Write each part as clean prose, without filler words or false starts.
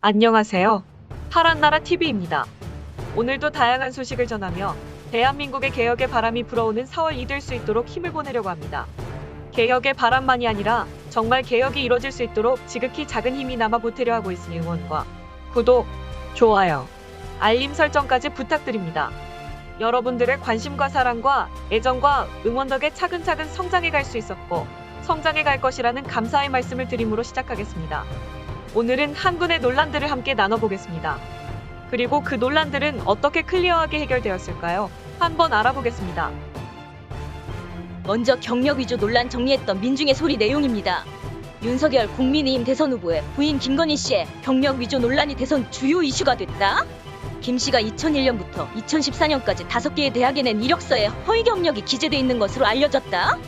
안녕하세요. 파란나라 TV입니다. 오늘도 다양한 소식을 전하며 대한민국의 개혁의 바람이 불어오는 4월이 될 수 있도록 힘을 보내려고 합니다. 개혁의 바람만이 아니라 정말 개혁이 이뤄질 수 있도록 지극히 작은 힘이 남아 보태려 하고 있으니 응원과 구독, 좋아요, 알림 설정까지 부탁드립니다. 여러분들의 관심과 사랑과 애정과 응원 덕에 차근차근 성장해 갈 수 있었고 성장해 갈 것이라는 감사의 말씀을 드림으로 시작하겠습니다. 오늘은 한 군의 논란들을 함께 나눠보겠습니다. 그리고 그 논란들은 어떻게 클리어하게 해결되었을까요? 한번 알아보겠습니다. 먼저 경력 위조 논란 정리했던 민중의 소리 내용입니다. 윤석열 국민의힘 대선 후보의 부인 김건희 씨의 경력 위조 논란이 대선 주요 이슈가 됐다. 김 씨가 2001년부터 2014년까지 5개의 대학에 낸 이력서에 허위 경력이 기재돼 있는 것으로 알려졌다.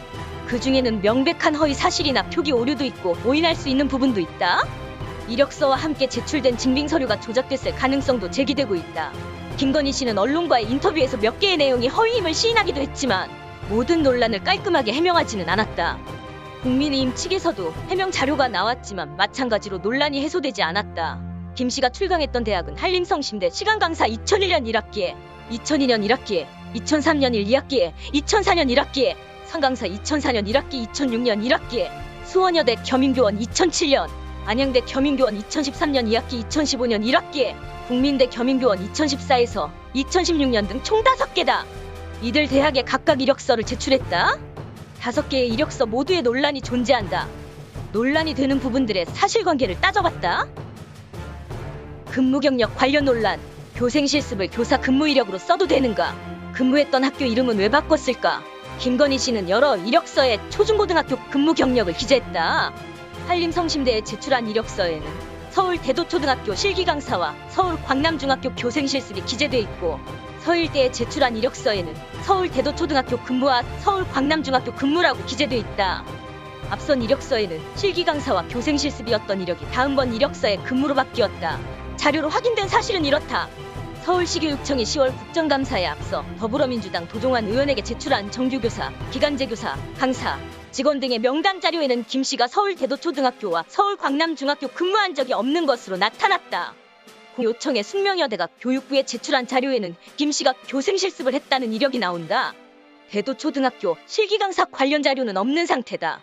그 중에는 명백한 허위 사실이나 표기 오류도 있고 오인할 수 있는 부분도 있다. 이력서와 함께 제출된 증빙서류가 조작됐을 가능성도 제기되고 있다. 김건희 씨는 언론과의 인터뷰에서 몇 개의 내용이 허위임을 시인하기도 했지만 모든 논란을 깔끔하게 해명하지는 않았다. 국민의힘 측에서도 해명 자료가 나왔지만 마찬가지로 논란이 해소되지 않았다. 김 씨가 출강했던 대학은 한림성심대 시간강사 2001년 1학기에, 2002년 1학기에, 2003년 2학기에, 2004년 1학기에, 상강사 2004년 1학기, 2006년 1학기에, 수원여대 겸임교원 2007년, 안양대 겸임교원 2013년 2학기, 2015년 1학기에, 국민대 겸임교원 2014에서 2016년 등 총 5개다. 이들 대학에 각각 이력서를 제출했다. 5개의 이력서 모두에 논란이 존재한다. 논란이 되는 부분들의 사실관계를 따져봤다. 근무 경력 관련 논란. 교생 실습을 교사 근무 이력으로 써도 되는가? 근무했던 학교 이름은 왜 바꿨을까? 김건희 씨는 여러 이력서에 초중고등학교 근무 경력을 기재했다. 한림성심대에 제출한 이력서에는 서울 대도초등학교 실기 강사와 서울 광남중학교 교생 실습이 기재돼 있고, 서일대에 제출한 이력서에는 서울 대도초등학교 근무와 서울 광남중학교 근무라고 기재돼 있다. 앞선 이력서에는 실기 강사와 교생 실습이었던 이력이 다음번 이력서에 근무로 바뀌었다. 자료로 확인된 사실은 이렇다. 서울시교육청이 10월 국정감사에 앞서 더불어민주당 도종환 의원에게 제출한 정규교사, 기간제교사, 강사, 직원 등의 명단 자료에는 김 씨가 서울 대도초등학교와 서울 광남중학교 근무한 적이 없는 것으로 나타났다. 요청에 숙명여대가 교육부에 제출한 자료에는 김 씨가 교생 실습을 했다는 이력이 나온다. 대도초등학교 실기강사 관련 자료는 없는 상태다.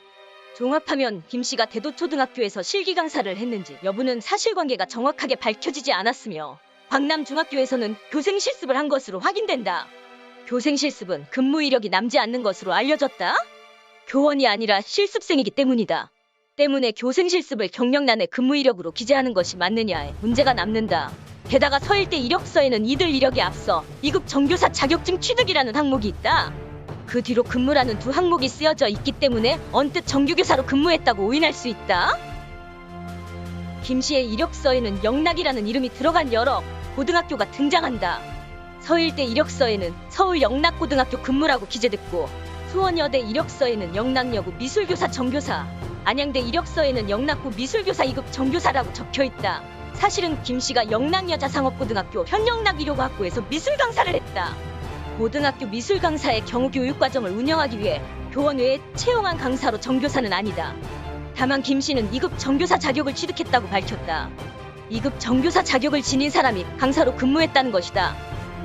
종합하면 김 씨가 대도초등학교에서 실기강사를 했는지 여부는 사실관계가 정확하게 밝혀지지 않았으며, 광남중학교에서는 교생 실습을 한 것으로 확인된다. 교생 실습은 근무 이력이 남지 않는 것으로 알려졌다. 교원이 아니라 실습생이기 때문이다. 때문에 교생 실습을 경력란에 근무 이력으로 기재하는 것이 맞느냐에 문제가 남는다. 게다가 서일대 이력서에는 이들 이력에 앞서 2급 정교사 자격증 취득이라는 항목이 있다. 그 뒤로 근무라는 두 항목이 쓰여져 있기 때문에 언뜻 정규교사로 근무했다고 오인할 수 있다. 김 씨의 이력서에는 영락이라는 이름이 들어간 여러 고등학교가 등장한다. 서일대 이력서에는 서울 영락고등학교 근무라고 기재됐고, 수원여대 이력서에는 영락여고 미술교사 정교사, 안양대 이력서에는 영락고 미술교사 2급 정교사라고 적혀있다. 사실은 김 씨가 영락여자상업고등학교 현영락의료과학고에서 미술 강사를 했다. 고등학교 미술 강사의 경우 교육과정을 운영하기 위해 교원 외에 채용한 강사로 정교사는 아니다. 다만 김 씨는 2급 정교사 자격을 취득했다고 밝혔다. 2급 정교사 자격을 지닌 사람이 강사로 근무했다는 것이다.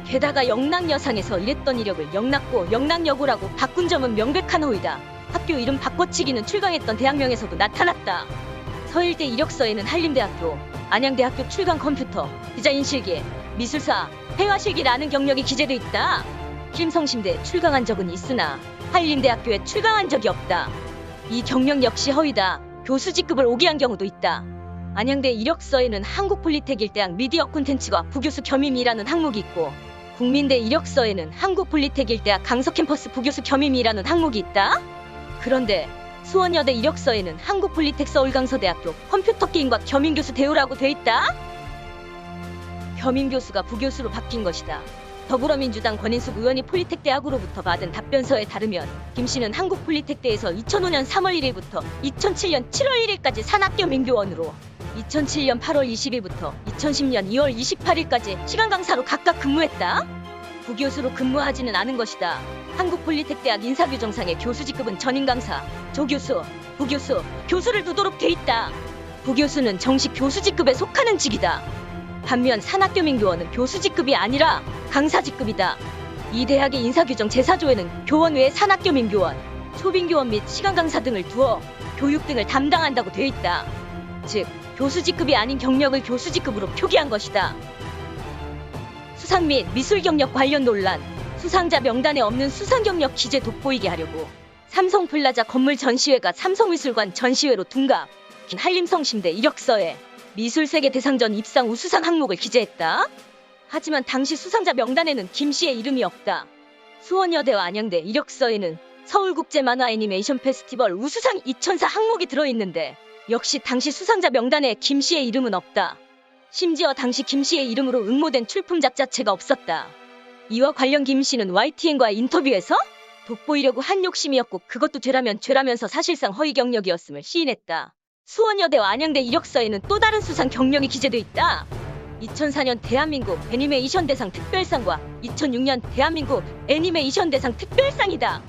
게다가 영락여상에서 일했던 이력을 영락고, 영락여고라고 바꾼 점은 명백한 허위다. 학교 이름 바꿔치기는 출강했던 대학명에서도 나타났다. 서일대 이력서에는 한림대학교, 안양대학교 출강 컴퓨터, 디자인 실기, 미술사, 회화실기라는 경력이 기재돼 있다. 김성심대에 출강한 적은 있으나 한림대학교에 출강한 적이 없다. 이 경력 역시 허위다. 교수 직급을 오기한 경우도 있다. 안양대 이력서에는 한국폴리텍일대학 미디어 콘텐츠과 부교수 겸임이라는 항목이 있고, 국민대 이력서에는 한국폴리텍일대학 강서캠퍼스 부교수 겸임이라는 항목이 있다. 그런데 수원여대 이력서에는 한국폴리텍 서울강서대학교 컴퓨터게임과 겸임교수 대우라고 돼 있다. 겸임교수가 부교수로 바뀐 것이다. 더불어민주당 권인숙 의원이 폴리텍대학으로부터 받은 답변서에 따르면 김 씨는 한국폴리텍대에서 2005년 3월 1일부터 2007년 7월 1일까지 산학겸임교원으로, 2007년 8월 20일부터 2010년 2월 28일까지 시간강사로 각각 근무했다. 부교수로 근무하지는 않은 것이다. 한국폴리텍대학 인사규정상의 교수 직급은 전임 강사, 조교수, 부교수, 교수를 두도록 돼 있다. 부교수는 정식 교수직급에 속하는 직이다. 반면 산학교민교원은 교수직급이 아니라 강사직급이다. 이 대학의 인사규정 제4조에는 교원 외에 산학교민교원, 초빙교원 및 시간강사 등을 두어 교육 등을 담당한다고 되어 있다. 즉, 교수직급이 아닌 경력을 교수직급으로 표기한 것이다. 수상 및 미술 경력 관련 논란. 수상자 명단에 없는 수상 경력 기재 돋보이게 하려고 삼성플라자 건물 전시회가 삼성미술관 전시회로 둔갑. 한림성심대 이력서에 미술세계 대상전 입상 우수상 항목을 기재했다. 하지만 당시 수상자 명단에는 김씨의 이름이 없다. 수원여대와 안양대 이력서에는 서울국제만화 애니메이션 페스티벌 우수상 2004 항목이 들어있는데 역시 당시 수상자 명단에 김씨의 이름은 없다. 심지어 당시 김씨의 이름으로 응모된 출품작 자체가 없었다. 이와 관련 김씨는 YTN과의 인터뷰에서 돋보이려고 한 욕심이었고 그것도 죄라면 죄라면서 사실상 허위 경력이었음을 시인했다. 수원여대와 안양대 이력서에는 또 다른 수상 경력이 기재돼 있다. 2004년 대한민국 애니메이션 대상 특별상과 2006년 대한민국 애니메이션 대상 특별상이다.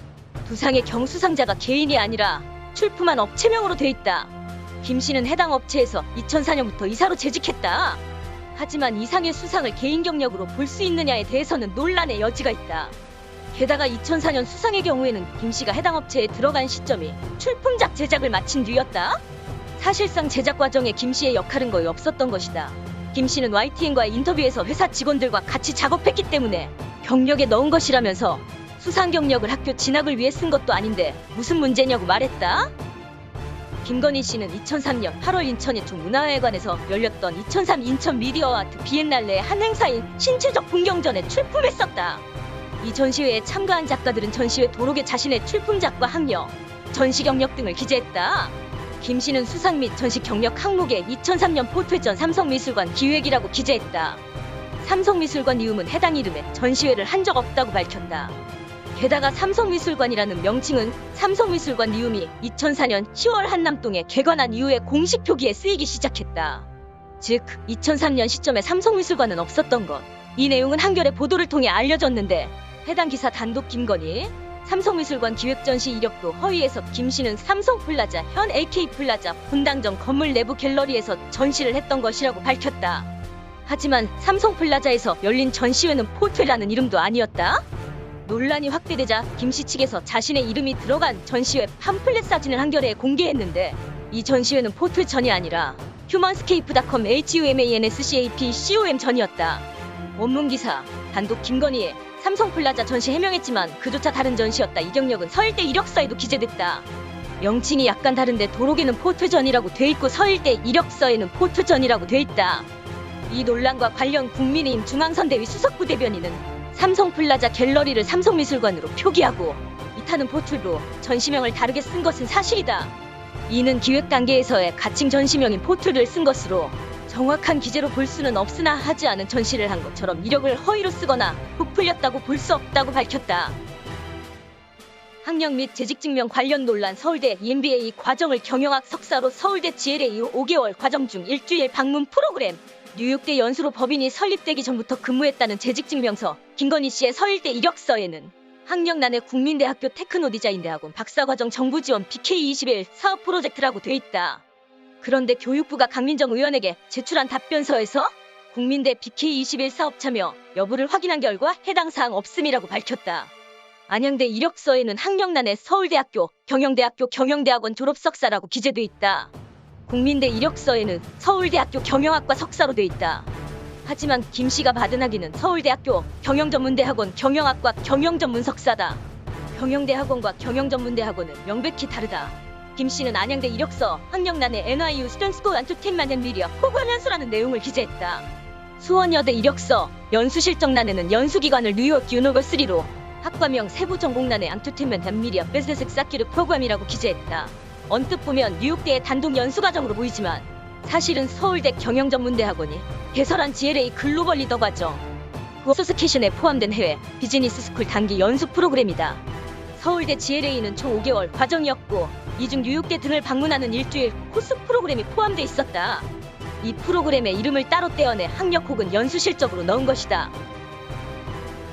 두 상의 경수상자가 개인이 아니라 출품한 업체명으로 돼 있다. 김씨는 해당 업체에서 2004년부터 이사로 재직했다. 하지만 이 상의 수상을 개인 경력으로 볼 수 있느냐에 대해서는 논란의 여지가 있다. 게다가 2004년 수상의 경우에는 김씨가 해당 업체에 들어간 시점이 출품작 제작을 마친 뒤였다. 사실상 제작 과정에 김씨의 역할은 거의 없었던 것이다. 김씨는 YTN과의 인터뷰에서 회사 직원들과 같이 작업했기 때문에 경력에 넣은 것이라면서 수상 경력을 학교 진학을 위해 쓴 것도 아닌데 무슨 문제냐고 말했다. 김건희 씨는 2003년 8월 인천의 총문화회관에서 열렸던 2003 인천 미디어 아트 비엔날레의 한 행사인 신체적 풍경전에 출품했었다. 이 전시회에 참가한 작가들은 전시회 도록에 자신의 출품작과 학력, 전시 경력 등을 기재했다. 김 씨는 수상 및 전시 경력 항목에 2003년 포트회전 삼성미술관 기획이라고 기재했다. 삼성미술관 이음은 해당 이름에 전시회를 한 적 없다고 밝혔다. 게다가 삼성미술관이라는 명칭은 삼성미술관 이음이 2004년 10월 한남동에 개관한 이후에 공식 표기에 쓰이기 시작했다. 즉 2003년 시점에 삼성미술관은 없었던 것. 이 내용은 한겨레 보도를 통해 알려졌는데 해당 기사 단독 김건희 삼성미술관 기획전시 이력도 허위해서 김 씨는 삼성플라자 현 AK플라자 분당점 건물 내부 갤러리에서 전시를 했던 것이라고 밝혔다. 하지만 삼성플라자에서 열린 전시회는 포트라는 이름도 아니었다. 논란이 확대되자 김 씨 측에서 자신의 이름이 들어간 전시회 팜플렛 사진을 한겨레에 공개했는데 이 전시회는 포트 전이 아니라 휴먼스케이프.com HUMANSCAP.com 전이었다. 원문기사 단독 김건희의 삼성플라자 전시 해명했지만 그조차 다른 전시였다. 이 경력은 서일대 이력서에도 기재됐다. 명칭이 약간 다른데 도록에는 포트전이라고 돼있고 서일대 이력서에는 포트전이라고 돼있다. 이 논란과 관련 국민의힘 중앙선대위 수석부대변인은 삼성플라자 갤러리를 삼성미술관으로 표기하고 이타는 포트로 전시명을 다르게 쓴 것은 사실이다. 이는 기획 단계에서의 가칭 전시명인 포트를 쓴 것으로 정확한 기재로 볼 수는 없으나 하지 않은 전시를 한 것처럼 이력을 허위로 쓰거나 부풀렸다고 볼 수 없다고 밝혔다. 학력 및 재직증명 관련 논란. 서울대 EMBA 과정을 경영학 석사로 서울대 GLA 5개월 과정 중 일주일 방문 프로그램. 뉴욕대 연수로 법인이 설립되기 전부터 근무했다는 재직증명서. 김건희 씨의 서울대 이력서에는 학력란에 국민대학교 테크노디자인대학원 박사과정 정부지원 BK21 사업 프로젝트라고 돼 있다. 그런데 교육부가 강민정 의원에게 제출한 답변서에서 국민대 BK21 사업 참여 여부를 확인한 결과 해당 사항 없음이라고 밝혔다. 안양대 이력서에는 학력란에 서울대학교, 경영대학교 경영대학원 졸업석사라고 기재돼 있다. 국민대 이력서에는 서울대학교 경영학과 석사로 돼 있다. 하지만 김 씨가 받은 학위는 서울대학교 경영전문대학원 경영학과 경영전문석사다. 경영대학원과 경영전문대학원은 명백히 다르다. 김 씨는 안양대 이력서 학력란에 NYU 스튜던트 엔터테인먼트 앤 미디어 프로그램 연수라는 내용을 기재했다. 수원여대 이력서 연수실적란에는 연수기관을 뉴욕 유니버시티로 학과명 세부전공란에 엔터테인먼트 앤 미디어 비즈니스 엑세큐티브 프로그램이라고 기재했다. 언뜻 보면 뉴욕대의 단독 연수과정으로 보이지만 사실은 서울대 경영전문대학원이 개설한 GLA 글로벌 리더 과정 어소시에이션에 포함된 해외 비즈니스 스쿨 단기 연수 프로그램이다. 서울대 GLA는 총 5개월 과정이었고 이 중 뉴욕대 등을 방문하는 일주일 코스 프로그램이 포함돼 있었다. 이 프로그램의 이름을 따로 떼어내 학력 혹은 연수 실적으로 넣은 것이다.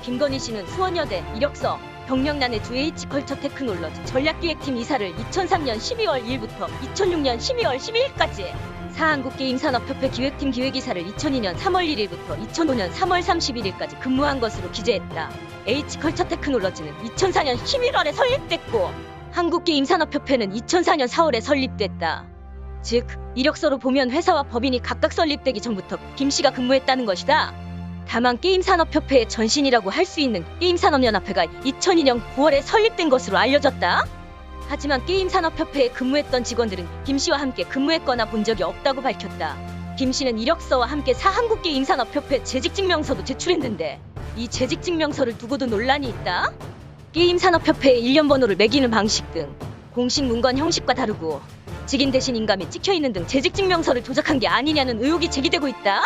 김건희 씨는 수원여대 이력서 경력란의 UH 컬처 테크놀로지 전략기획팀 이사를 2003년 12월 1일부터 2006년 12월 12일까지 사한국게임산업협회 기획팀 기획이사를 2002년 3월 1일부터 2005년 3월 31일까지 근무한 것으로 기재했다. H컬처테크놀로지는 2004년 11월에 설립됐고 한국게임산업협회는 2004년 4월에 설립됐다. 즉, 이력서로 보면 회사와 법인이 각각 설립되기 전부터 김씨가 근무했다는 것이다. 다만 게임산업협회의 전신이라고 할 수 있는 게임산업연합회가 2002년 9월에 설립된 것으로 알려졌다. 하지만 게임산업협회에 근무했던 직원들은 김씨와 함께 근무했거나 본 적이 없다고 밝혔다. 김씨는 이력서와 함께 사한국게임산업협회 재직증명서도 제출했는데 이 재직증명서를 두고도 논란이 있다. 게임산업협회의 일련 번호를 매기는 방식 등 공식 문건 형식과 다르고 직인 대신 인감이 찍혀있는 등 재직증명서를 조작한 게 아니냐는 의혹이 제기되고 있다.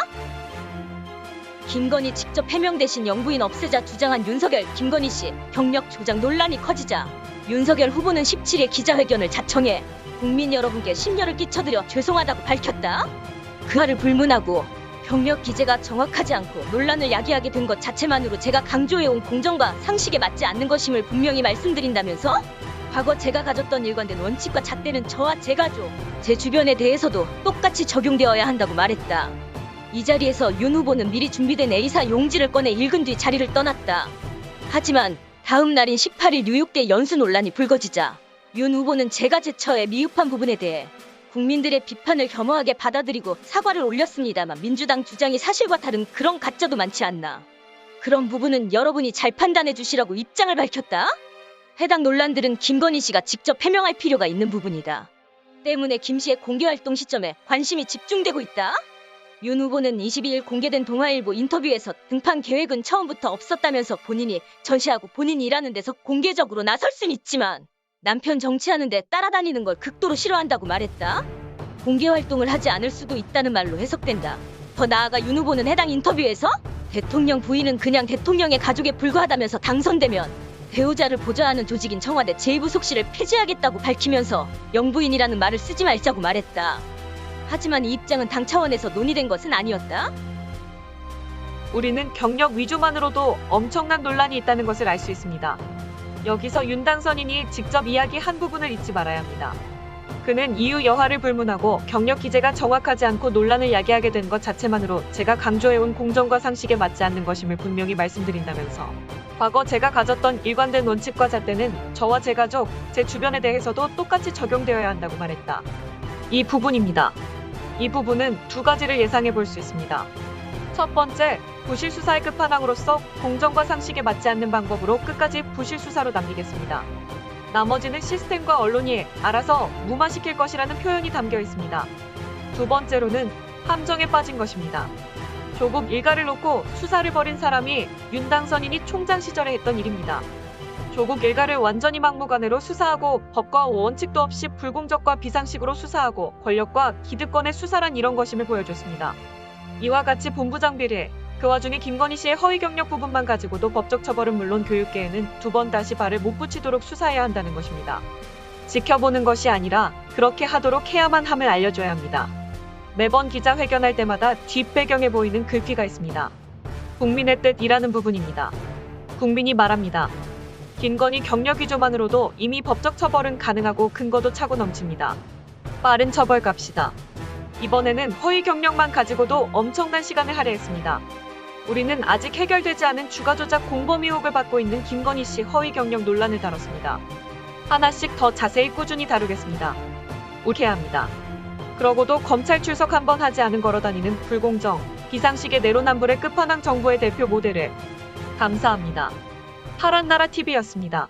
김건희 직접 해명 대신 영부인 없애자 주장한 윤석열, 김건희씨 경력 조작 논란이 커지자 윤석열 후보는 17일 기자회견을 자청해 국민 여러분께 심려를 끼쳐드려 죄송하다고 밝혔다. 그하를 불문하고 경력 기재가 정확하지 않고 논란을 야기하게 된 것 자체만으로 제가 강조해온 공정과 상식에 맞지 않는 것임을 분명히 말씀드린다면서 과거 제가 가졌던 일관된 원칙과 잣대는 저와 제 가족, 제 주변에 대해서도 똑같이 적용되어야 한다고 말했다. 이 자리에서 윤 후보는 미리 준비된 A사 용지를 꺼내 읽은 뒤 자리를 떠났다. 하지만 다음 날인 18일 뉴욕대 연수 논란이 불거지자 윤 후보는 제가 제처에 미흡한 부분에 대해 국민들의 비판을 겸허하게 받아들이고 사과를 올렸습니다만 민주당 주장이 사실과 다른 그런 가짜도 많지 않나. 그런 부분은 여러분이 잘 판단해 주시라고 입장을 밝혔다. 해당 논란들은 김건희 씨가 직접 해명할 필요가 있는 부분이다. 때문에 김 씨의 공개활동 시점에 관심이 집중되고 있다. 윤 후보는 22일 공개된 동아일보 인터뷰에서 등판 계획은 처음부터 없었다면서 본인이 전시하고 본인이 일하는 데서 공개적으로 나설 순 있지만 남편 정치하는데 따라다니는 걸 극도로 싫어한다고 말했다. 공개 활동을 하지 않을 수도 있다는 말로 해석된다. 더 나아가 윤 후보는 해당 인터뷰에서 대통령 부인은 그냥 대통령의 가족에 불과하다면서 당선되면 배우자를 보좌하는 조직인 청와대 제2부속실을 폐지하겠다고 밝히면서 영부인이라는 말을 쓰지 말자고 말했다. 하지만 이 입장은 당 차원에서 논의된 것은 아니었다. 우리는 경력 위조만으로도 엄청난 논란이 있다는 것을 알 수 있습니다. 여기서 윤 당선인이 직접 이야기한 부분을 잊지 말아야 합니다. 그는 이유 여하를 불문하고 경력 기재가 정확하지 않고 논란을 야기하게 된 것 자체만으로 제가 강조해온 공정과 상식에 맞지 않는 것임을 분명히 말씀드린다면서 과거 제가 가졌던 일관된 원칙과 잣대는 저와 제 가족, 제 주변에 대해서도 똑같이 적용되어야 한다고 말했다. 이 부분입니다. 이 부분은 두 가지를 예상해 볼 수 있습니다. 첫 번째, 부실 수사의 끝판왕으로서 공정과 상식에 맞지 않는 방법으로 끝까지 부실 수사로 남기겠습니다. 나머지는 시스템과 언론이 알아서 무마시킬 것이라는 표현이 담겨 있습니다. 두 번째로는 함정에 빠진 것입니다. 조국 일가를 놓고 수사를 벌인 사람이 윤 당선인이 총장 시절에 했던 일입니다. 조국 일가를 완전히 막무가내로 수사하고 법과 원칙도 없이 불공정과 비상식으로 수사하고 권력과 기득권의 수사란 이런 것임을 보여줬습니다. 이와 같이 본부장 비리, 그 와중에 김건희 씨의 허위 경력 부분만 가지고도 법적 처벌은 물론 교육계에는 두 번 다시 발을 못 붙이도록 수사해야 한다는 것입니다. 지켜보는 것이 아니라 그렇게 하도록 해야만 함을 알려줘야 합니다. 매번 기자회견할 때마다 뒷배경에 보이는 글귀가 있습니다. 국민의 뜻이라는 부분입니다. 국민이 말합니다. 김건희 경력 위조만으로도 이미 법적 처벌은 가능하고 근거도 차고 넘칩니다. 빠른 처벌 갑시다. 이번에는 허위 경력만 가지고도 엄청난 시간을 할애했습니다. 우리는 아직 해결되지 않은 주가 조작 공범 의혹을 받고 있는 김건희 씨 허위 경력 논란을 다뤘습니다. 하나씩 더 자세히 꾸준히 다루겠습니다. 옳게 합니다. 그러고도 검찰 출석 한번 하지 않은 걸어다니는 불공정, 비상식의 내로남불의 끝판왕 정부의 대표 모델을 감사합니다. 파란나라 TV였습니다.